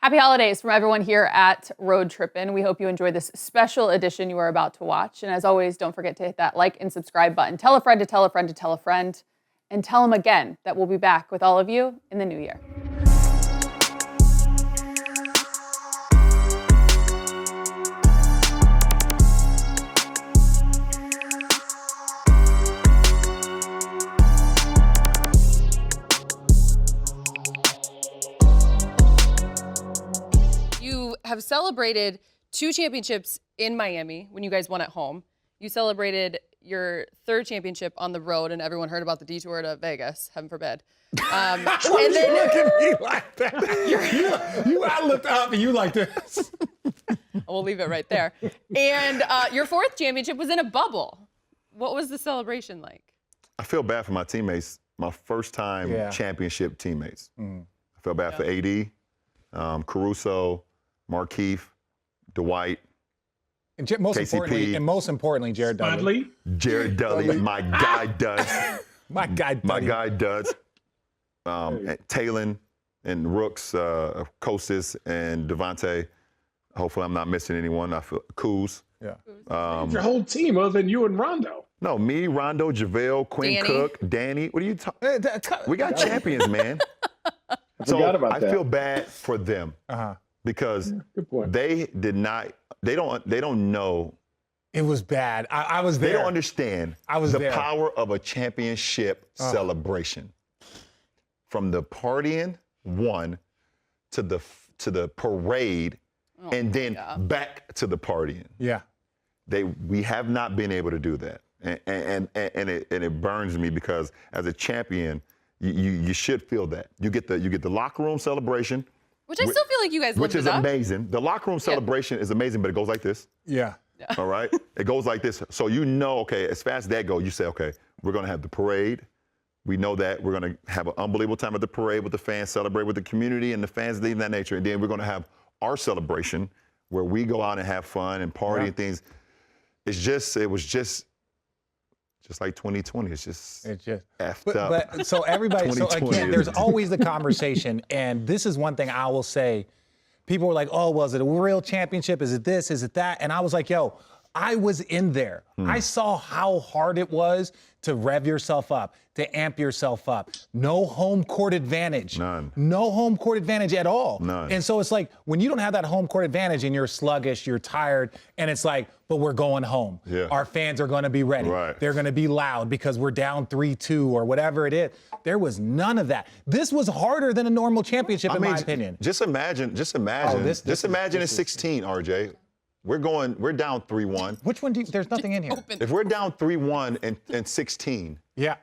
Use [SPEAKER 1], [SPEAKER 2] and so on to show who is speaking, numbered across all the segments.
[SPEAKER 1] Happy holidays from everyone here at Road Trippin. We hope you enjoy this special edition you are about to watch. And as always, don't forget to hit that like and subscribe button. Tell a friend to tell a friend to tell a friend. And tell them again that we'll be back with all of you in the new year. Have celebrated 2 championships in Miami when you guys won at home. You celebrated your 3rd championship on the road, and everyone heard about the detour to Vegas, heaven forbid.
[SPEAKER 2] And then you look at me like that. I looked up and you like this.
[SPEAKER 1] We'll leave it right there. And your 4th championship was in a bubble. What was the celebration like?
[SPEAKER 3] I feel bad for my teammates, my first time championship teammates. I feel bad for AD, Caruso, Markeith, Dwight,
[SPEAKER 2] and most importantly, Jared Dudley.
[SPEAKER 3] Jared Dudley, my guy Duds.
[SPEAKER 2] My guy
[SPEAKER 3] Duds. Talon and Rooks, Kostas and Devontae. Hopefully I'm not missing anyone. I feel Kuz.
[SPEAKER 4] Yeah. Your whole team other than you and Rondo.
[SPEAKER 3] No, me, Rondo, JaVale, Quinn Cook, Danny. What are you talking? We got champions, man.
[SPEAKER 4] I forgot about that.
[SPEAKER 3] I feel bad for them. Because they don't know.
[SPEAKER 2] It was bad. I was there.
[SPEAKER 3] They don't understand the power of a championship celebration. From the partying, to the parade, and then back to the partying.
[SPEAKER 2] Yeah.
[SPEAKER 3] We have not been able to do that. And it burns me because as a champion, you should feel that. You get the locker room celebration.
[SPEAKER 1] Which I still feel like you guys lived
[SPEAKER 3] Which is
[SPEAKER 1] it up.
[SPEAKER 3] amazing. The locker room celebration is amazing, but it goes like this.
[SPEAKER 2] Yeah.
[SPEAKER 3] All right? It goes like this. So you know, okay, as fast as that goes, you say, okay, we're going to have the parade. We know that we're going to have an unbelievable time at the parade with the fans, celebrate with the community and the fans, things of that nature. And then we're going to have our celebration where we go out and have fun and party and things. It was just like 2020. It's just effed up.
[SPEAKER 2] But so everybody, so again, there's always the conversation, and this is one thing I will say. People were like, oh, was it a real championship? Is it this? Is it that? And I was like, yo, I was in there. I saw how hard it was to rev yourself up, to amp yourself up. No home court advantage.
[SPEAKER 3] None.
[SPEAKER 2] No home court advantage at all.
[SPEAKER 3] None.
[SPEAKER 2] And so it's like, when you don't have that home court advantage and you're sluggish, you're tired, and it's like, but we're going home.
[SPEAKER 3] Yeah.
[SPEAKER 2] Our fans are going to be ready.
[SPEAKER 3] Right.
[SPEAKER 2] They're going to be loud because we're down 3-2 or whatever it is. There was none of that. This was harder than a normal championship, in my opinion.
[SPEAKER 3] Just imagine in 16, RJ. We're down 3-1.
[SPEAKER 2] Which one there's nothing in here.
[SPEAKER 3] If we're down 3-1 and 16,
[SPEAKER 2] yeah.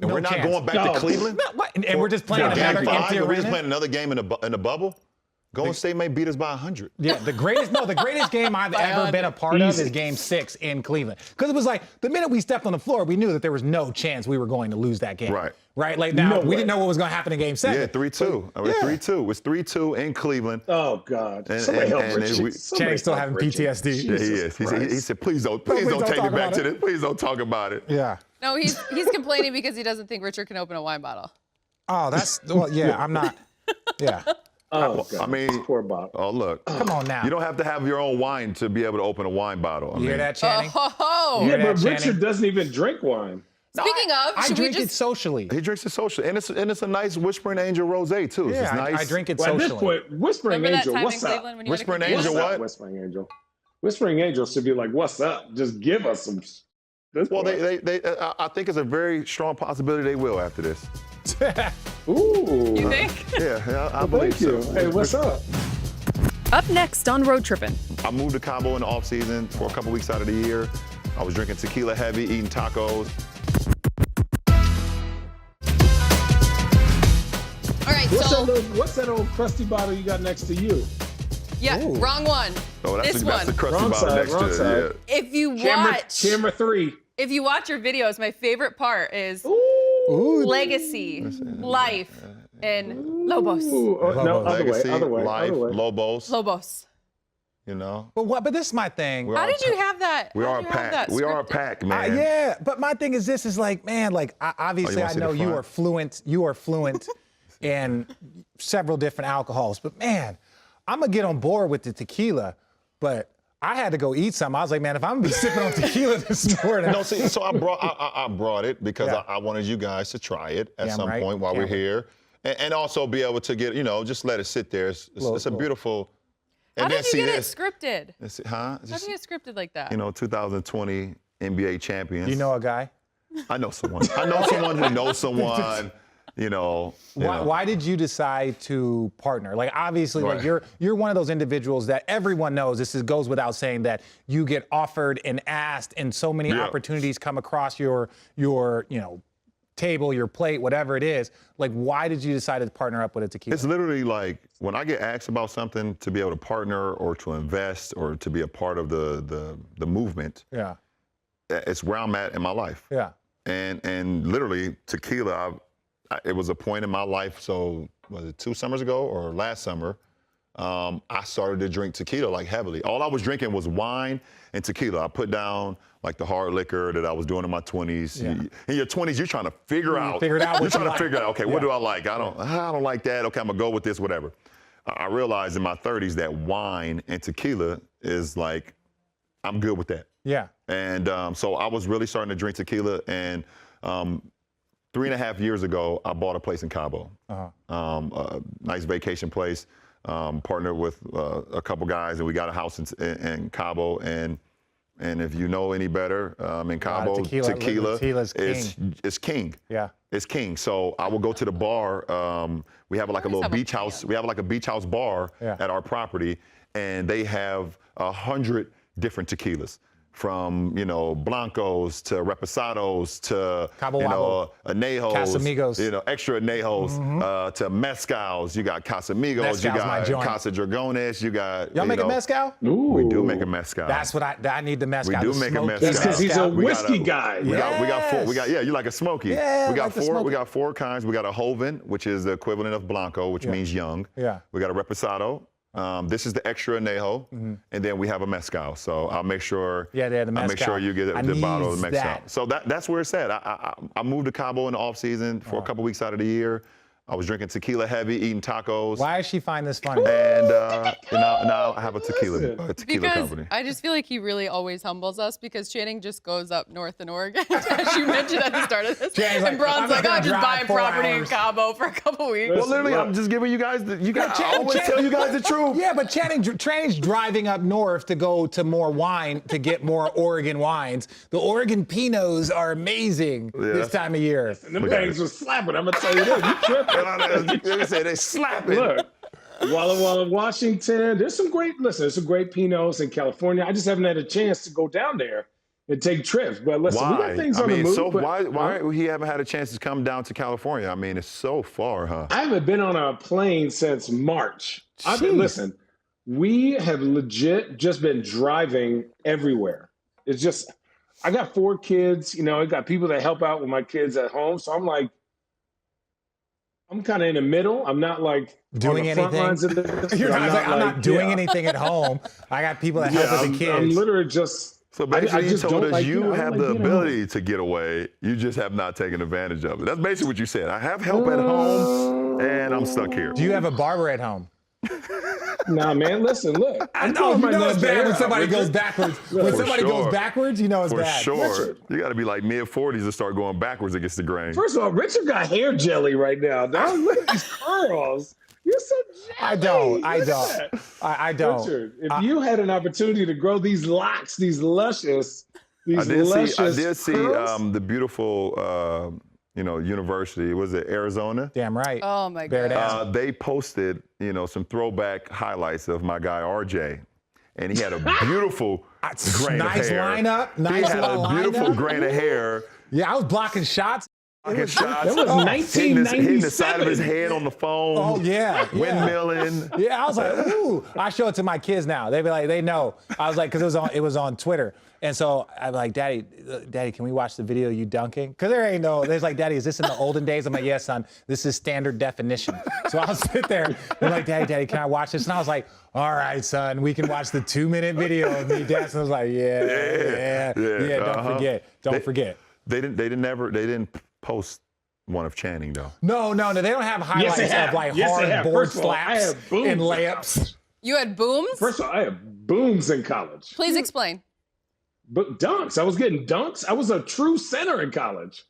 [SPEAKER 3] And we're not going back to Cleveland?
[SPEAKER 2] And we're just playing another empty arena?
[SPEAKER 3] We're just playing another game in a bubble? Golden State may beat us by 100.
[SPEAKER 2] Yeah, the greatest game I've ever been a part of is Game 6 in Cleveland. Because it was like, the minute we stepped on the floor, we knew that there was no chance we were going to lose that game. Right? Like now, we didn't know what was going to happen in Game 7.
[SPEAKER 3] Yeah, 3-2. 3-2. It was 3-2 in Cleveland.
[SPEAKER 4] Oh, God.
[SPEAKER 3] Somebody help Richie.
[SPEAKER 2] Channing's still having PTSD.
[SPEAKER 3] Yeah, he is. He said, please don't take me back to this. Please don't talk about it.
[SPEAKER 2] Yeah.
[SPEAKER 1] No, he's complaining because he doesn't think Richard can open a wine bottle.
[SPEAKER 2] Oh, I'm not. Yeah.
[SPEAKER 4] Oh, God.
[SPEAKER 3] I mean,
[SPEAKER 4] poor Bob.
[SPEAKER 3] Oh, look.
[SPEAKER 2] Come on now.
[SPEAKER 3] You don't have to have your own wine to be able to open a wine bottle.
[SPEAKER 2] You hear that, Channing?
[SPEAKER 4] Yeah, but Richard doesn't even drink wine.
[SPEAKER 1] Speaking of,
[SPEAKER 2] I drink it socially.
[SPEAKER 3] He drinks it socially, and it's a nice Whispering Angel rosé too.
[SPEAKER 2] Yeah,
[SPEAKER 3] it's nice.
[SPEAKER 2] I drink it socially.
[SPEAKER 4] At this point, Whispering Angel, what's up?
[SPEAKER 3] Whispering Angel, what?
[SPEAKER 4] Whispering Angel. Whispering Angel should be like, what's up? Just give us some.
[SPEAKER 3] Well, I think it's a very strong possibility they will after this.
[SPEAKER 4] Ooh.
[SPEAKER 1] You think?
[SPEAKER 3] Yeah, I believe so.
[SPEAKER 4] Hey, what's up?
[SPEAKER 1] Up next on Road Trippin.
[SPEAKER 3] I moved to Cabo in the off season for a couple weeks out of the year. I was drinking tequila heavy, eating tacos.
[SPEAKER 1] All right,
[SPEAKER 4] what's that old crusty bottle you got next to you?
[SPEAKER 1] Yeah, wrong one.
[SPEAKER 3] Oh, that's
[SPEAKER 1] this
[SPEAKER 3] the crusty
[SPEAKER 4] wrong
[SPEAKER 3] bottle
[SPEAKER 4] side,
[SPEAKER 3] next
[SPEAKER 4] wrong
[SPEAKER 3] to
[SPEAKER 4] side.
[SPEAKER 3] it. Yeah.
[SPEAKER 1] If you watch
[SPEAKER 4] camera 3.
[SPEAKER 1] If you watch your videos, my favorite part is legacy, life, and Lobos.
[SPEAKER 4] No,
[SPEAKER 3] Legacy,
[SPEAKER 4] other way.
[SPEAKER 3] Lobos.
[SPEAKER 1] Lobos.
[SPEAKER 3] You know.
[SPEAKER 2] But this is my thing.
[SPEAKER 1] How did you have that?
[SPEAKER 3] We are a pack. We are a pack, man.
[SPEAKER 2] Yeah, but my thing is this is like, man, like obviously I know you are fluent. You are fluent in several different alcohols, but man, I'm going to get on board with the tequila, but I had to go eat something. I was like, man, if I'm going to be sipping on tequila this morning.
[SPEAKER 3] No, see, so I brought it because I wanted you guys to try it at some point while we're here. And also be able to get, just let it sit there. It's a beautiful.
[SPEAKER 1] How did you get it scripted?
[SPEAKER 3] How
[SPEAKER 1] did you get scripted like that?
[SPEAKER 3] 2020 NBA champions.
[SPEAKER 2] You know a guy?
[SPEAKER 3] I know someone. I know someone who knows someone.
[SPEAKER 2] Why did you decide to partner? Like, obviously, like you're one of those individuals that everyone knows. This goes without saying that you get offered and asked, and so many opportunities come across your table, your plate, whatever it is. Like, why did you decide to partner up with a tequila?
[SPEAKER 3] It's literally like when I get asked about something to be able to partner or to invest or to be a part of the movement.
[SPEAKER 2] Yeah.
[SPEAKER 3] It's where I'm at in my life.
[SPEAKER 2] Yeah.
[SPEAKER 3] And literally tequila, it was a point in my life. So was it 2 summers ago or last summer? I started to drink tequila like heavily. All I was drinking was wine and tequila. I put down like the hard liquor that I was doing in my 20s.
[SPEAKER 2] Yeah.
[SPEAKER 3] In your 20s, you're trying to figure out.
[SPEAKER 2] You're trying
[SPEAKER 3] to figure out, okay, what do I like? I don't like that. Okay, I'm gonna go with this, whatever. I realized in my 30s that wine and tequila is like, I'm good with that.
[SPEAKER 2] Yeah.
[SPEAKER 3] And so I was really starting to drink tequila. And 3.5 years ago, I bought a place in Cabo. A nice vacation place. Partnered with a couple guys, and we got a house in Cabo. And if you know any better, in Cabo, tequila is king.
[SPEAKER 2] Yeah.
[SPEAKER 3] It's king. So I will go to the bar. We have like a little beach house. We have like a beach house bar at our property, and they have 100 different tequilas. From, Blancos to Reposados to, Anejos,
[SPEAKER 2] Casamigos.
[SPEAKER 3] Extra Anejos, to Mezcals. You got Casamigos,
[SPEAKER 2] Mezcal's
[SPEAKER 3] you got
[SPEAKER 2] Casa
[SPEAKER 3] Dragones, you got,
[SPEAKER 2] Y'all make a mezcal?
[SPEAKER 3] Ooh. We do make a mezcal.
[SPEAKER 2] That's what I need the mezcal.
[SPEAKER 3] We do make a mezcal.
[SPEAKER 4] That's because he's a whiskey guy.
[SPEAKER 3] We got you like a smoky.
[SPEAKER 2] Yeah,
[SPEAKER 3] we got
[SPEAKER 2] like
[SPEAKER 3] four. We got 4 kinds. We got a Joven, which is the equivalent of Blanco, which means young.
[SPEAKER 2] Yeah.
[SPEAKER 3] We got a Reposado. This is the extra anejo, and then we have a mezcal. So I'll make sure.
[SPEAKER 2] The mezcal.
[SPEAKER 3] I'll make sure you get the bottle of the mezcal. So that's where it's at. I moved to Cabo in the off season for a couple weeks out of the year. I was drinking tequila heavy, eating tacos.
[SPEAKER 2] Why does she find this funny?
[SPEAKER 3] And now I have a tequila company.
[SPEAKER 1] I just feel like he really always humbles us because Channing just goes up north in Oregon, as you mentioned at the start of this. And Bron's like, I'm just buying property in Cabo for a couple weeks.
[SPEAKER 3] Well, literally, I'm just giving you guys I always tell you guys the truth.
[SPEAKER 2] Yeah, but Channing's driving up north to go to more wine, to get more Oregon wines. The Oregon Pinots are amazing this time of year.
[SPEAKER 4] Them things were slapping, I'm going to tell you this. You tripping.
[SPEAKER 3] They say they slapping.
[SPEAKER 4] Look, while in Washington, there's some great Pinots in California. I just haven't had a chance to go down there and take trips. But listen, we got things on the move.
[SPEAKER 3] So why we haven't had a chance to come down to California? I mean, it's so far, huh?
[SPEAKER 4] I haven't been on a plane since March. Listen, we have legit just been driving everywhere. It's just, I got 4 kids. I got people that help out with my kids at home. So I'm kind of in the middle. I'm not like
[SPEAKER 2] doing anything. I'm not doing anything at home. I got people that help with the kids.
[SPEAKER 4] I'm literally just.
[SPEAKER 3] So basically, you told us you have the ability to get away. You just have not taken advantage of it. That's basically what you said. I have help at home, and I'm stuck here.
[SPEAKER 2] Do you have a barber at home?
[SPEAKER 4] Nah, man, listen, look.
[SPEAKER 2] I know, it's bad when somebody goes backwards. When somebody goes backwards, it's bad.
[SPEAKER 3] For sure. You got to be like mid-40s to start going backwards against the grain.
[SPEAKER 4] First of all, Richard got hair jelly right now. Look at these curls. You're so jelly.
[SPEAKER 2] I don't.
[SPEAKER 4] Richard, if you had an opportunity to grow these locks, these luscious
[SPEAKER 3] I did see
[SPEAKER 4] curls?
[SPEAKER 3] the beautiful, university. Was it Arizona?
[SPEAKER 2] Damn right.
[SPEAKER 1] Oh my God.
[SPEAKER 3] They posted, some throwback highlights of my guy RJ, and he had a beautiful grain of hair.
[SPEAKER 2] Nice
[SPEAKER 3] he had a beautiful grain of hair.
[SPEAKER 2] Yeah, I was blocking shots.
[SPEAKER 4] That was 1997.
[SPEAKER 3] Hitting the side of his head on the phone.
[SPEAKER 2] Oh, yeah.
[SPEAKER 3] Windmilling.
[SPEAKER 2] Yeah, I was like, ooh. I show it to my kids now. They be like, they know. I was like, because it was on Twitter. And so I'm like, Daddy, can we watch the video of you dunking? Because there's like, Daddy, is this in the olden days? I'm like, yes, son, this is standard definition. So I'll sit there and like, Daddy, can I watch this? And I was like, all right, son, we can watch the 2-minute video of me dancing. I was like, yeah, don't forget.
[SPEAKER 3] They didn't post one of Channing though.
[SPEAKER 2] No, they don't have highlights of like hard board slaps and layups.
[SPEAKER 1] You had booms?
[SPEAKER 4] First of all, I had booms in college.
[SPEAKER 1] Please explain.
[SPEAKER 4] But dunks. I was getting dunks. I was a true center in college.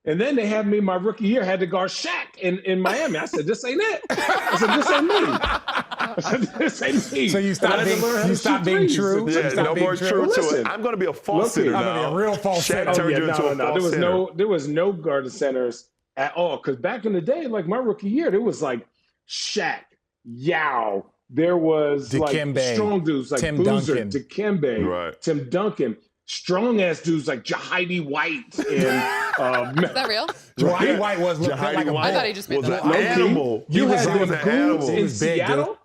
[SPEAKER 4] And then they had me my rookie year, had to guard Shaq in Miami. I said, this ain't it. I said, this ain't me. I said, this ain't me.
[SPEAKER 2] So you stopped being true?
[SPEAKER 3] Yeah, no more true to it. I'm going to be a false center now.
[SPEAKER 2] I'm going to be a real false center.
[SPEAKER 3] Shaq turned you into a false center.
[SPEAKER 4] There was no guard centers at all. Because back in the day, like my rookie year, there was like Shaq, Yao. There was
[SPEAKER 2] Dikembe,
[SPEAKER 4] like strong dudes like
[SPEAKER 2] Tim
[SPEAKER 4] Boozer,
[SPEAKER 2] Duncan.
[SPEAKER 4] Dikembe,
[SPEAKER 3] Right.
[SPEAKER 4] Tim Duncan. Strong ass dudes like Jahidi White and
[SPEAKER 1] Is that real?
[SPEAKER 2] Jahidi White was like a
[SPEAKER 1] I thought he just made
[SPEAKER 3] was
[SPEAKER 1] that
[SPEAKER 3] an
[SPEAKER 1] up.
[SPEAKER 3] animal.
[SPEAKER 4] You had
[SPEAKER 3] was
[SPEAKER 4] them
[SPEAKER 3] an
[SPEAKER 4] goons
[SPEAKER 3] animal.
[SPEAKER 4] in
[SPEAKER 2] He was big,
[SPEAKER 4] Seattle.
[SPEAKER 2] dude.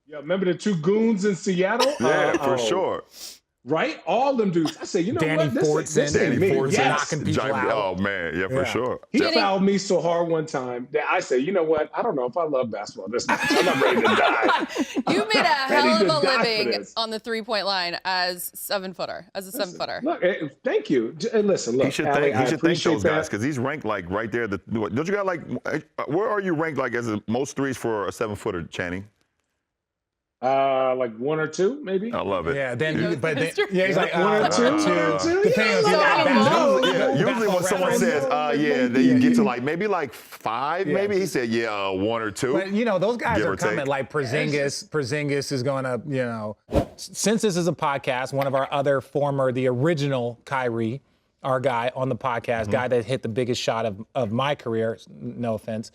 [SPEAKER 4] Yeah, remember the two goons in Seattle?
[SPEAKER 3] Yeah, for sure.
[SPEAKER 4] Right, all them dudes. I said, you know
[SPEAKER 2] Danny
[SPEAKER 4] what? This ain't me. Yes.
[SPEAKER 2] knocking people out.
[SPEAKER 3] Oh man, yeah, for sure.
[SPEAKER 4] He fouled me so hard one time that I said, you know what? I don't know if I love basketball this much. I'm not ready to die.
[SPEAKER 1] You made a hell of a
[SPEAKER 4] to die for
[SPEAKER 1] living
[SPEAKER 4] this.
[SPEAKER 1] on the 3-point line as a 7-footer.
[SPEAKER 4] Look, thank you. Listen, look.
[SPEAKER 3] He should
[SPEAKER 4] Allie,
[SPEAKER 3] thank those
[SPEAKER 4] that.
[SPEAKER 3] guys because he's ranked like right there. Don't you got like where are you ranked like as the most threes for a 7-footer, Channing?
[SPEAKER 4] Like 1 or 2, maybe.
[SPEAKER 3] I love it.
[SPEAKER 2] Yeah, then
[SPEAKER 1] He knows the history.
[SPEAKER 2] he's like
[SPEAKER 4] 1 or 2.
[SPEAKER 2] Depending on
[SPEAKER 3] Usually when someone says, then you get to like maybe like 5, maybe. He said, 1 or 2.
[SPEAKER 2] But, those guys
[SPEAKER 3] Give
[SPEAKER 2] are
[SPEAKER 3] or take.
[SPEAKER 2] coming. Like Porzingis is going to, since this is a podcast, one of our other the original Kyrie, our guy on the podcast, guy that hit the biggest shot of my career, no offense.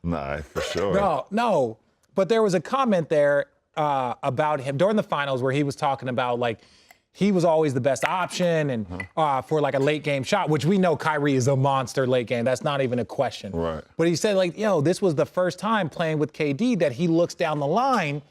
[SPEAKER 3] Nah, for sure.
[SPEAKER 2] No. But there was a comment there about him during the finals where he was talking about like he was always the best option and for like a late game shot, which we know Kyrie is a monster late game. That's not even a question.
[SPEAKER 3] Right.
[SPEAKER 2] But he said like, this was the first time playing with KD that he looks down the line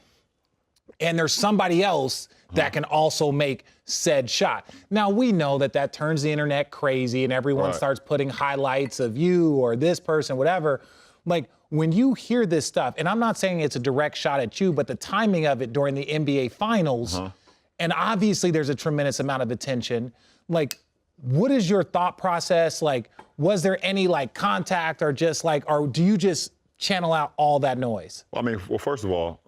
[SPEAKER 2] and there's somebody else that can also make said shot. Now, we know that turns the internet crazy and everyone starts putting highlights of you or this person, whatever. Like, when you hear this stuff, and I'm not saying it's a direct shot at you, but the timing of it during the NBA Finals, and obviously there's a tremendous amount of attention, like, what is your thought process? Like, was there any, like, contact or just, like, or do you just channel out all that noise?
[SPEAKER 3] Well, first of all,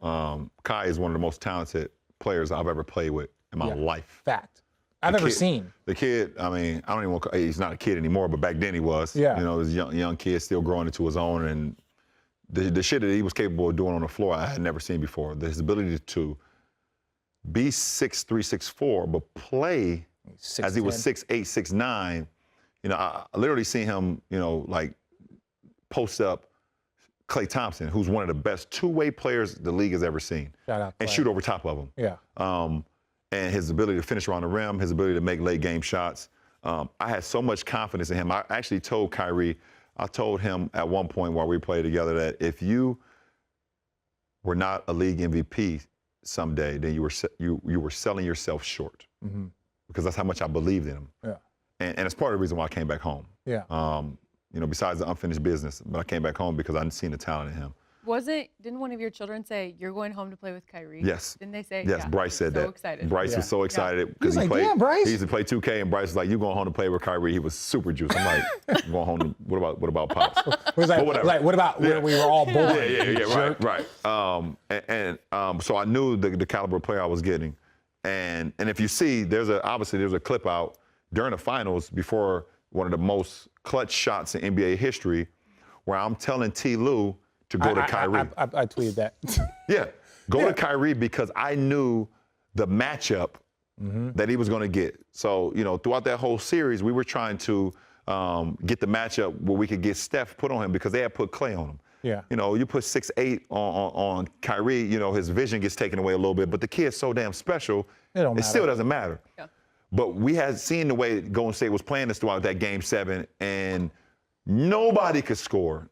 [SPEAKER 3] Kai is one of the most talented players I've ever played with in my life.
[SPEAKER 2] Fact. I've ever seen.
[SPEAKER 3] The kid, I don't even want to, he's not a kid anymore, but back then he was.
[SPEAKER 2] Yeah.
[SPEAKER 3] He was a young kid still growing into his own, and the shit that he was capable of doing on the floor I had never seen before. His ability to be 6'3", 6'4", but play as he was 6'8", 6'9". I literally seen him, like post up Klay Thompson, who's one of the best two-way players the league has ever seen.
[SPEAKER 2] Shout out,
[SPEAKER 3] and
[SPEAKER 2] Klay.
[SPEAKER 3] shoot over top of him.
[SPEAKER 2] Yeah.
[SPEAKER 3] And his ability to finish around the rim, his ability to make late game shots. I had so much confidence in him. I actually told Kyrie, I told him at one point while we played together that if you were not a league MVP someday, then you were selling yourself short. Because that's how much I believed in him.
[SPEAKER 2] Yeah.
[SPEAKER 3] And it's part of the reason why I came back home.
[SPEAKER 2] Yeah.
[SPEAKER 3] Besides the unfinished business, but I came back home because I'd seen the talent in him.
[SPEAKER 1] Didn't one of your children say, you're going home to play with Kyrie?
[SPEAKER 3] Yes.
[SPEAKER 1] Didn't they say?
[SPEAKER 3] Yes,
[SPEAKER 1] Yeah.
[SPEAKER 3] Bryce said that.
[SPEAKER 1] So excited.
[SPEAKER 3] Bryce was so excited because
[SPEAKER 2] He was like, "Damn, Bryce."
[SPEAKER 3] He used to play 2K, and Bryce was like, "You going home to play with Kyrie?" He was super juiced. I'm like, "I'm going home to what about Pops?"
[SPEAKER 2] It was like, what about where we were all born?
[SPEAKER 3] Yeah, right. So I knew the caliber of player I was getting, and if you see, there's a clip out during the finals before one of the most clutch shots in NBA history, where I'm telling T-Lue to go to Kyrie.
[SPEAKER 2] I tweeted that.
[SPEAKER 3] Yeah, go to Kyrie because I knew the matchup that he was going to get. So, throughout that whole series, we were trying to get the matchup where we could get Steph put on him because they had put Klay on him.
[SPEAKER 2] Yeah.
[SPEAKER 3] You put 6'8" on Kyrie, his vision gets taken away a little bit, but the kid's so damn special, it still doesn't matter.
[SPEAKER 1] Yeah.
[SPEAKER 3] But we had seen the way Golden State was playing us throughout that Game 7, and nobody could score.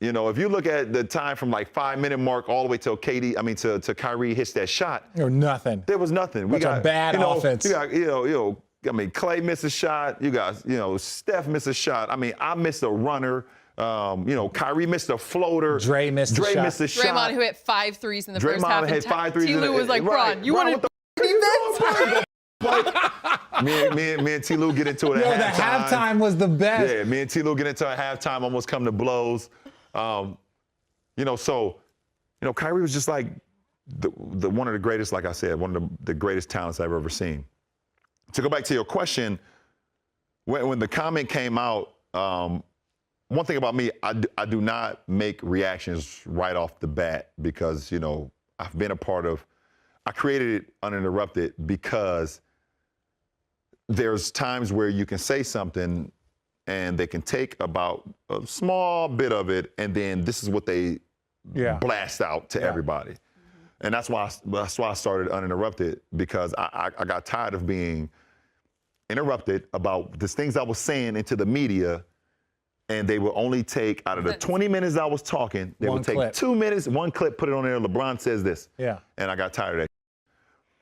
[SPEAKER 3] If you look at the time from like 5-minute mark all the way till to Kyrie hits that shot.
[SPEAKER 2] There was nothing.
[SPEAKER 3] There was nothing.
[SPEAKER 2] We got a bad offense.
[SPEAKER 3] You got, Klay missed a shot. You got, Steph missed a shot. I missed a runner. Kyrie missed a floater.
[SPEAKER 2] Dre missed a shot.
[SPEAKER 1] Draymond, who hit 5 threes in the first half.
[SPEAKER 3] Draymond had 5 threes.
[SPEAKER 1] T-Lue was like, Bron, you want to defense?
[SPEAKER 3] Me and T-Lue get into it at halftime.
[SPEAKER 2] The halftime was the best.
[SPEAKER 3] Yeah, me and T-Lue get into a halftime, almost come to blows. So, Kyrie was just like the one of the greatest, like I said, one of the greatest talents I've ever seen. To go back to your question, when the comment came out, one thing about me, I do not make reactions right off the bat because, I've been a part of, I created it uninterrupted because there's times where you can say something and they can take about a small bit of it, and then this is what they blast out to everybody. And that's why I started uninterrupted, because I got tired of being interrupted about the things I was saying into the media, and they would only take, out of the 20 minutes I was talking, they would take 2 minutes, one clip, put it on there, LeBron says this. Yeah. And I got tired of that.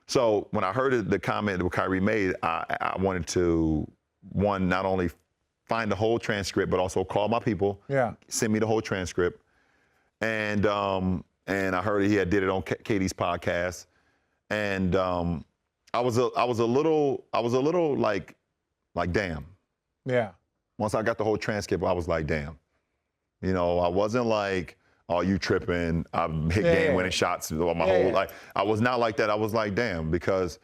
[SPEAKER 3] So when I heard the comment that Kyrie made, I wanted to, not only find the whole transcript, but also call my people, send me the whole transcript. And I heard he did it on Katie's podcast. And I was a little like damn. Yeah. Once I got the whole transcript, I was like, damn. I wasn't like, oh, you tripping, I'm hit game-winning shots my whole life. I was not like that. I was like, damn, because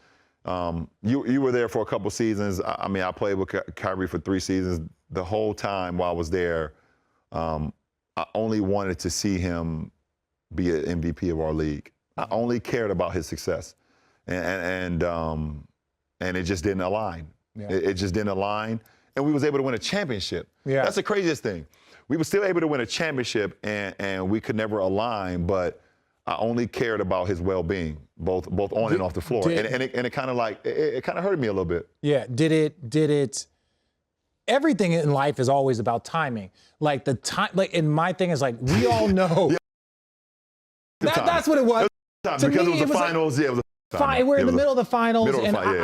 [SPEAKER 3] you were there for a couple seasons. I mean, I played with Kyrie for 3 seasons. The whole time while I was there, I only wanted to see him be an MVP of our league. I only cared about his success. And it just didn't align. It just didn't align. And we was able to win a championship. Yeah. That's the craziest thing. We were still able to win a championship, and we could never align, but I only cared about his well-being, both on and off the floor. And it kind of like, it kind of hurt me a little bit. Yeah. Did it, everything in life is always about timing. Like and my thing is like, we all know. That's what it was. Because it was the finals. It was we're in the middle of the finals.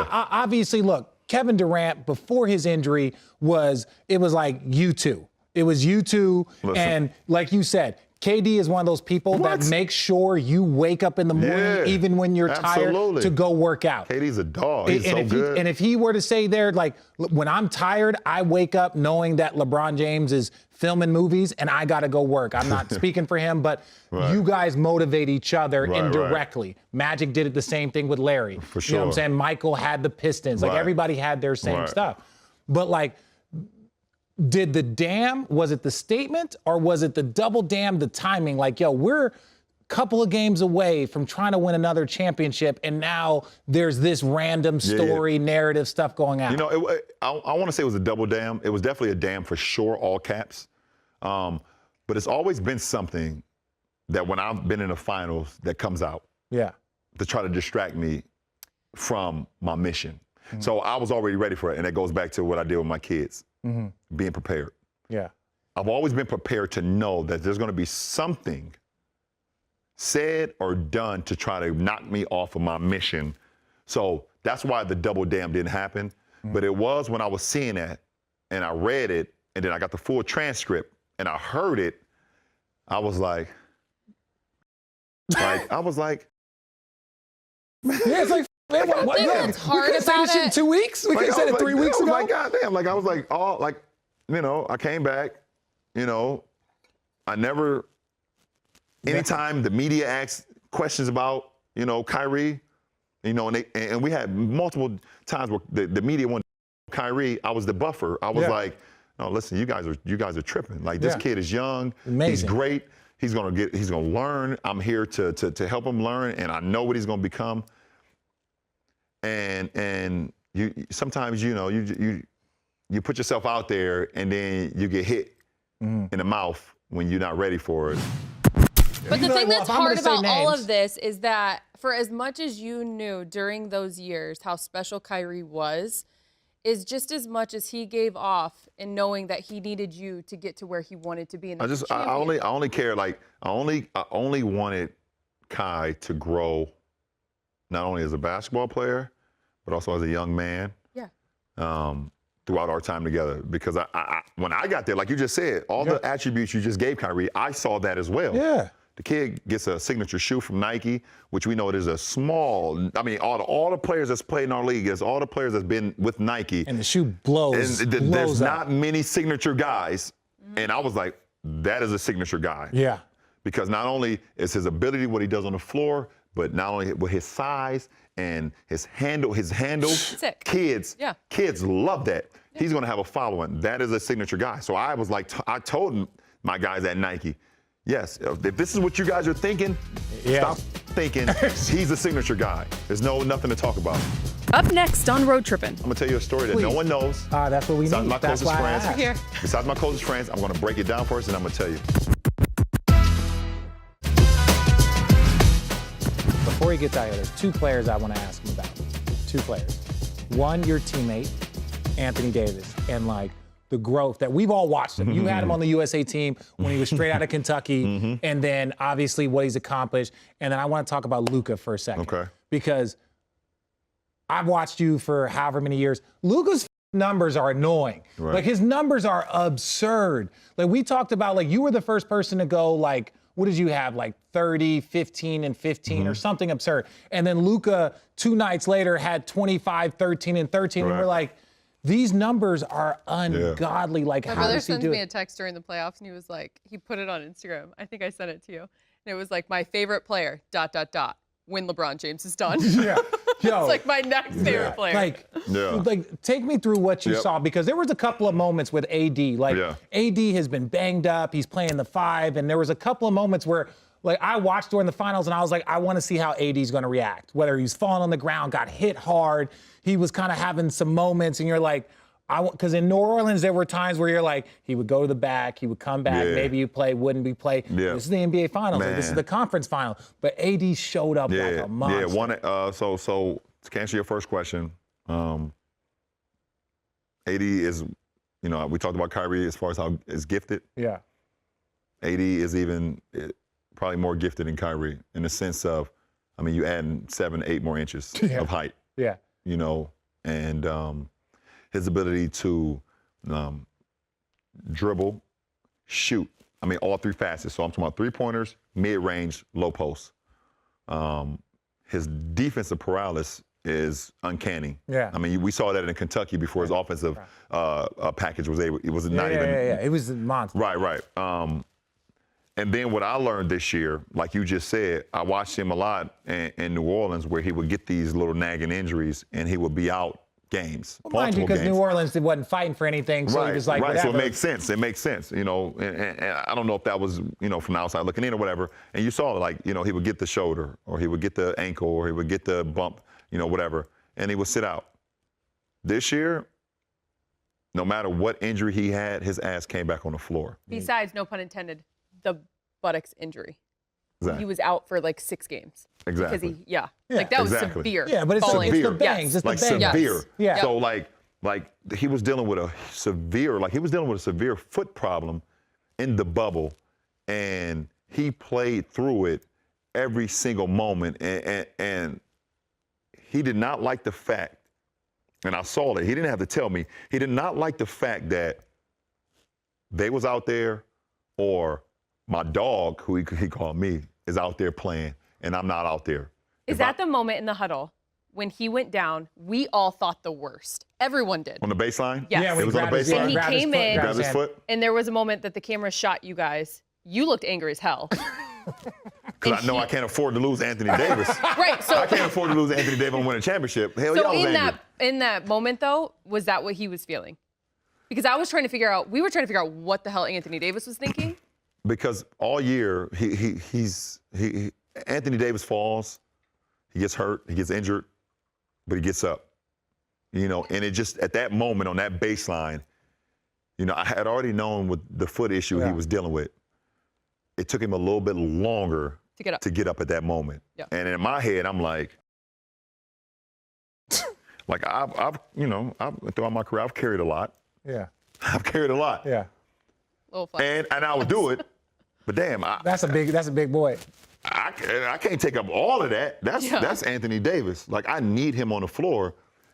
[SPEAKER 3] Obviously, look, Kevin Durant, before his injury, it was like U2. It was U2, and like you said, KD is one of those people that makes sure you wake up in the morning, even when you're tired, to go work out. KD's a dog. He's so good. And if he were to say there, like, when I'm tired, I wake up knowing that LeBron James is filming movies and I got to go work. I'm not speaking for him, but you guys motivate each other indirectly. Magic did it the same thing with Larry. For sure. You know what I'm saying? Michael had the Pistons. Like, everybody had their same stuff. But, like, did the damn, was it the statement, or was it the double damn, the timing? Like, yo, we're a couple of games away from trying to win another championship, and now there's this random story, narrative stuff going on. I want to say it was a double damn. It was definitely a damn for sure, all caps. But it's always been something that when I've been in the finals that comes out to try to distract me from my mission. So I was already ready for it, and it goes back to what I did with my kids. Being prepared. Yeah. I've always been prepared to know that there's going to be something said or done to try to knock me off of my mission. So that's why the double damn didn't happen. But it was when I was seeing that and I read it and then I got the full transcript and I heard it, I was like, yeah, it's like, man, what?
[SPEAKER 5] What's hard
[SPEAKER 3] we
[SPEAKER 5] about
[SPEAKER 3] this shit in 2 weeks? We could have said it 3 weeks ago. Like, goddamn. Like, I was like, I came back, I never, anytime the media asked questions about, Kyrie, and we had multiple times where the media wanted Kyrie, I was the buffer. I was like, no, listen, you guys are tripping. Like, this kid is young. Amazing. He's great. He's gonna learn. I'm here to help him learn, and I know what he's gonna become. And you sometimes you put yourself out there and then you get hit in the mouth when you're not ready for it.
[SPEAKER 5] But the thing that's hard about all of this is that for as much as you knew during those years how special Kyrie was, is just as much as he gave off in knowing that he needed you to get to where he wanted to be in the
[SPEAKER 3] I only care, like, I only wanted Kai to grow not only as a basketball player, but also as a young man. Yeah. Throughout our time together, because when I got there, like you just said, all the attributes you just gave Kyrie, I saw that as well. Yeah. The kid gets a signature shoe from Nike, which we know it is a small. I mean, all the players that's played in our league, there's all the players that's been with Nike,
[SPEAKER 2] and the shoe blows.
[SPEAKER 3] And there's not many signature guys, and I was like, that is a signature guy. Yeah. because not only is his ability what he does on the floor, but not only with his size and his handle,
[SPEAKER 5] Sick.
[SPEAKER 3] kids love that. Yeah. He's going to have a following. That is a signature guy. So I was like, I told my guys at Nike, yes, if this is what you guys are thinking, stop thinking he's a signature guy. There's nothing to talk about.
[SPEAKER 1] Up next on Road Trippin'.
[SPEAKER 3] I'm gonna tell you a story that no one knows.
[SPEAKER 2] That's what we need.
[SPEAKER 3] My
[SPEAKER 2] That's
[SPEAKER 3] closest
[SPEAKER 2] why
[SPEAKER 3] friends. Besides my closest friends, I'm gonna break it down first, and I'm gonna tell you.
[SPEAKER 2] Before he gets out of here, there's 2 players I want to ask him about. 2 players. One, your teammate, Anthony Davis, and like the growth that we've all watched him. You had him on the USA team when he was straight out of Kentucky, and then obviously what he's accomplished. And then I want to talk about Luka for a second.
[SPEAKER 3] Okay.
[SPEAKER 2] Because I've watched you for however many years. Luka's numbers are annoying.
[SPEAKER 3] Right.
[SPEAKER 2] Like his numbers are absurd. Like we talked about, like you were the first person to go like, what did you have, like 30, 15, and 15 or something absurd. And then Luka 2 nights later had 25, 13, and 13.
[SPEAKER 3] Right.
[SPEAKER 2] And we're like, these numbers are ungodly. Like,
[SPEAKER 5] My
[SPEAKER 2] how
[SPEAKER 5] brother
[SPEAKER 2] does he
[SPEAKER 5] sends
[SPEAKER 2] do
[SPEAKER 5] me
[SPEAKER 2] it?
[SPEAKER 5] a text during the playoffs, and he was like, he put it on Instagram. I think I sent it to you. And it was like, my favorite player, ... when LeBron James is done.
[SPEAKER 2] Yeah. Yo,
[SPEAKER 5] it's like my next favorite player.
[SPEAKER 2] Like, take me through what you saw, because there was a couple of moments with AD. Like, AD has been banged up. He's playing the 5, and there was a couple of moments where, like, I watched during the finals, and I was like, I want to see how AD's going to react. Whether he's falling on the ground, got hit hard, he was kind of having some moments, and you're like, because in New Orleans, there were times where you're like, he would go to the back, he would come back, maybe you play, wouldn't be play. This is the NBA Finals, like, this is the conference final. But AD showed up like a monster.
[SPEAKER 3] So to answer your first question, AD is, we talked about Kyrie as far as how is gifted.
[SPEAKER 2] Yeah.
[SPEAKER 3] AD is even probably more gifted than Kyrie in the sense of, you add 7, 8 more inches of height.
[SPEAKER 2] Yeah.
[SPEAKER 3] And his ability to dribble, shoot. All 3 facets. So I'm talking about 3-pointers, mid-range, low post. His defensive paralysis is uncanny.
[SPEAKER 2] Yeah.
[SPEAKER 3] We saw that in Kentucky before his offensive package was able. It was not even.
[SPEAKER 2] Yeah. It was a monster.
[SPEAKER 3] Right. And then what I learned this year, like you just said, I watched him a lot in New Orleans, where he would get these little nagging injuries and he would be out games.
[SPEAKER 2] Well, mind you, because New Orleans wasn't fighting for anything, so he was like, whatever.
[SPEAKER 3] So it makes sense. And I don't know if that was, from the outside looking in or whatever. And you saw, like, he would get the shoulder, or he would get the ankle, or he would get the bump, whatever, and he would sit out. This year, no matter what injury he had, his ass came back on the floor.
[SPEAKER 5] Besides, no pun intended, the buttocks injury.
[SPEAKER 3] Exactly.
[SPEAKER 5] He was out for like 6 games.
[SPEAKER 3] Exactly.
[SPEAKER 5] Because like that was severe.
[SPEAKER 2] Yeah, but it's the bangs. It's the bangs.
[SPEAKER 3] Severe.
[SPEAKER 2] Yeah.
[SPEAKER 3] So like he was dealing with a severe foot problem in the bubble, and he played through it every single moment, and he did not like the fact, and I saw it, he didn't have to tell me, he did not like the fact that they was out there, or my dog, who he called me, is out there playing, and I'm not out there.
[SPEAKER 5] Is that the moment in the huddle when he went down? We all thought the worst. Everyone did.
[SPEAKER 3] On the baseline?
[SPEAKER 5] Yes.
[SPEAKER 3] Yeah, it was on the baseline.
[SPEAKER 5] And he came in,
[SPEAKER 3] grabbed his foot,
[SPEAKER 5] and there was a moment that the camera shot you guys. You looked angry as hell.
[SPEAKER 3] Because I know I can't afford to lose Anthony Davis.
[SPEAKER 5] Right. So
[SPEAKER 3] I can't afford to lose Anthony Davis and win a championship. Hell yeah, I was angry.
[SPEAKER 5] In that moment, though, was that what he was feeling? Because we were trying to figure out what the hell Anthony Davis was thinking.
[SPEAKER 3] Because all year, Anthony Davis falls, he gets hurt, he gets injured, but he gets up. And it just, at that moment on that baseline, I had already known with the foot issue he was dealing with. It took him a little bit longer to get up at that moment. Yep. And in my head, I'm like, I've throughout my career, I've carried a lot.
[SPEAKER 2] Yeah.
[SPEAKER 3] I've carried a lot.
[SPEAKER 2] Yeah.
[SPEAKER 3] And I would do it, but damn,
[SPEAKER 2] that's a big boy.
[SPEAKER 3] I can't take up all of that. That's Anthony Davis. Like, I need him on the floor,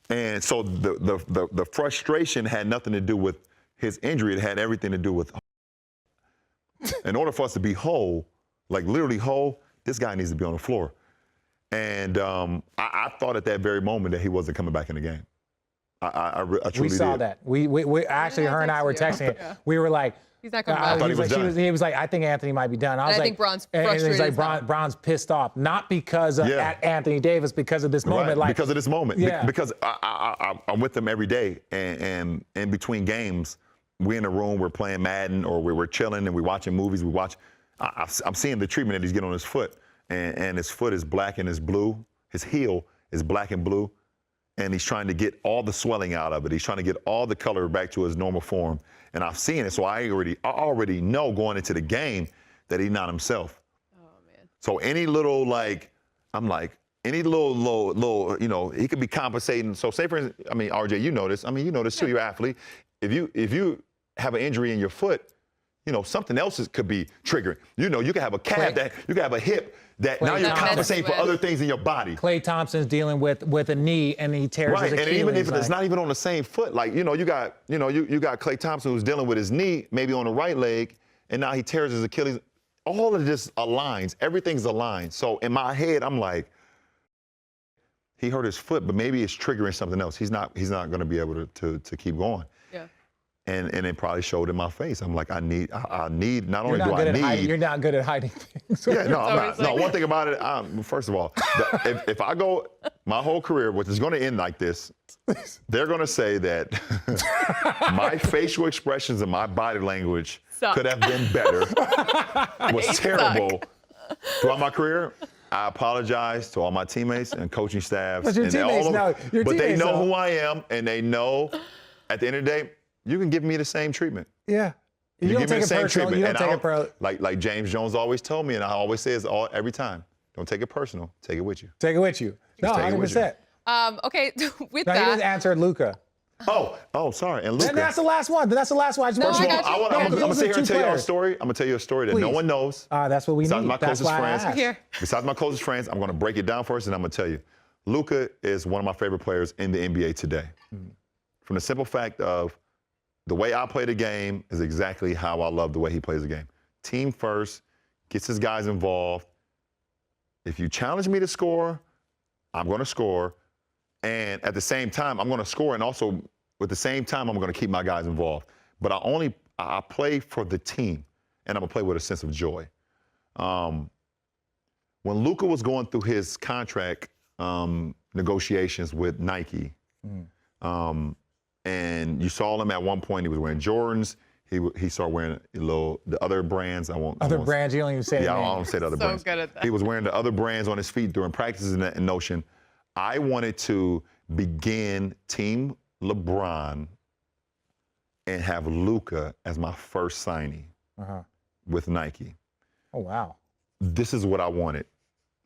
[SPEAKER 3] and so the frustration had nothing to do with his injury. It had everything to do with, in order for us to be whole, like literally whole, this guy needs to be on the floor. And I thought at that very moment that he wasn't coming back in the game. I truly did.
[SPEAKER 2] We saw that. We actually, her and I were texting it. We were like,
[SPEAKER 5] He's not coming back.
[SPEAKER 2] He was like, I think Anthony might be done. I think
[SPEAKER 5] Bron's frustrated.
[SPEAKER 2] And he's like, Bron's pissed off, not because of Anthony Davis, because of this moment.
[SPEAKER 3] Right, because of this moment.
[SPEAKER 2] Yeah.
[SPEAKER 3] Because I'm with them every day, and in between games, we're in a room, we're playing Madden, or we're chilling and we're watching movies. I'm seeing the treatment that he's getting on his foot, and his foot is black and is blue. His heel is black and blue, and he's trying to get all the swelling out of it. He's trying to get all the color back to his normal form. And I've seen it, so I already know going into the game that he's not himself.
[SPEAKER 5] Oh, man.
[SPEAKER 3] So any little, any little, he could be compensating. So say, for instance, RJ, you know this. You know this too, you're an athlete. If you have an injury in your foot, something else could be triggering. You can have a calf you can have a hip that now you're compensating for other things in your body.
[SPEAKER 2] Klay Thompson's dealing with a knee and he tears his Achilles.
[SPEAKER 3] And even if it's not even on the same foot, you got Klay Thompson who's dealing with his knee, maybe on the right leg, and now he tears his Achilles. All of this aligns. Everything's aligned. So in my head, I'm like, he hurt his foot, but maybe it's triggering something else. He's not going to be able to keep going.
[SPEAKER 5] Yeah.
[SPEAKER 3] And it probably showed in my face. I'm like, I need. Not only do I need.
[SPEAKER 2] You're not good at hiding things.
[SPEAKER 3] Yeah, no, I'm not. No, one thing about it. First of all, if I go my whole career, which is going to end like this, they're going to say that my facial expressions and my body language could have been better. Was terrible throughout my career. I apologize to all my teammates and coaching staffs.
[SPEAKER 2] But your teammates know.
[SPEAKER 3] But they know who I am, and they know at the end of the day, you can give me the same treatment.
[SPEAKER 2] Yeah. You don't take it personal. You don't take it personal.
[SPEAKER 3] Like James Jones always told me, and I always say this every time, don't take it personal. Take it with you.
[SPEAKER 2] Take it with you. No, 100%.
[SPEAKER 5] Okay, with
[SPEAKER 2] that. He just answered Luka.
[SPEAKER 3] Oh, sorry. And Luka.
[SPEAKER 2] And that's the last one. That's the last one.
[SPEAKER 3] I'm going to sit here and tell you a story. I'm going to tell you a story that no one knows.
[SPEAKER 2] That's what we
[SPEAKER 3] need.
[SPEAKER 2] That's why I asked.
[SPEAKER 3] Besides my closest friends, I'm going to break it down first, and I'm going to tell you. Luka is one of my favorite players in the NBA today. From the simple fact of the way I play the game is exactly how I love the way he plays the game. Team first, gets his guys involved. If you challenge me to score, I'm going to score. And at the same time, I'm going to score. And also, at the same time, I'm going to keep my guys involved. But I play for the team, and I'm going to play with a sense of joy. When Luka was going through his contract negotiations with Nike, and you saw him at one point, he was wearing Jordans. He started wearing the other brands.
[SPEAKER 2] Brands, you don't even say
[SPEAKER 3] I don't say the other brands.
[SPEAKER 5] So good at that.
[SPEAKER 3] He was wearing the other brands on his feet during practices and Notion. I wanted to begin Team LeBron and have Luka as my first signing with Nike.
[SPEAKER 2] Oh, wow.
[SPEAKER 3] This is what I wanted.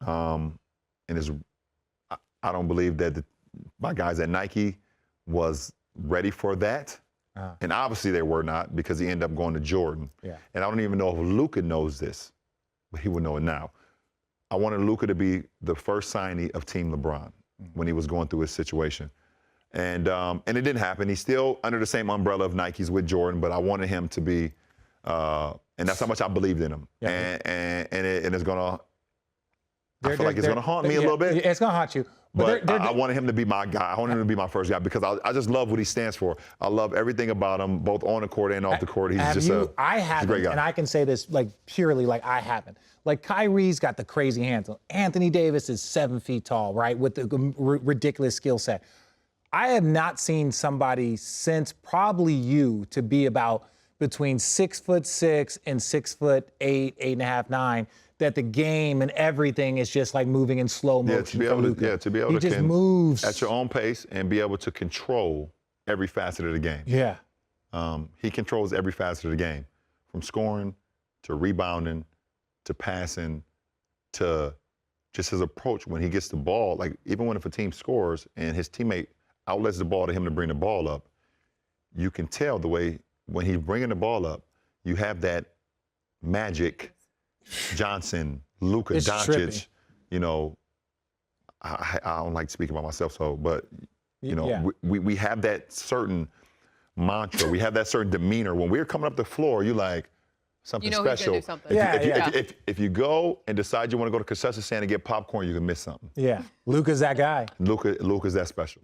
[SPEAKER 3] I don't believe that my guys at Nike was ready for that. And obviously they were not, because he ended up going to Jordan.
[SPEAKER 2] Yeah.
[SPEAKER 3] And I don't even know if Luka knows this, but he will know it now. I wanted Luka to be the first signee of Team LeBron when he was going through his situation. And it didn't happen. He's still under the same umbrella of Nike's with Jordan, but I wanted him to be, and that's how much I believed in him. Yeah. And it's going to, I feel like it's going to haunt me a little bit.
[SPEAKER 2] It's going to haunt you.
[SPEAKER 3] But I wanted him to be my guy. I wanted him to be my first guy because I just love what he stands for. I love everything about him, both on the court and off the court. He's just a great guy.
[SPEAKER 2] And I can say this purely I haven't. Kyrie's got the crazy hands. Anthony Davis is 7 feet tall, right, with the ridiculous skill set. I have not seen somebody since probably you to be about between 6'6" and 6'8", 8.5", 9. That the game and everything is just moving in slow motion.
[SPEAKER 3] To be able
[SPEAKER 2] he
[SPEAKER 3] to
[SPEAKER 2] just moves
[SPEAKER 3] at your own pace and be able to control every facet of the game.
[SPEAKER 2] Yeah.
[SPEAKER 3] He controls every facet of the game, from scoring to rebounding to passing to just his approach when he gets the ball. Even if a team scores and his teammate outlets the ball to him to bring the ball up, you can tell the way when he's bringing the ball up, you have that magic. Johnson, Luka Doncic, I don't like speaking about myself, but we have that certain mantra, we have that certain demeanor. When we're coming up the floor, you're like, something special.
[SPEAKER 5] He's gonna do something.
[SPEAKER 3] If you go and decide you want to go to concession stand and get popcorn, you can miss something.
[SPEAKER 2] Yeah, Luka's that guy.
[SPEAKER 3] Luka's that special.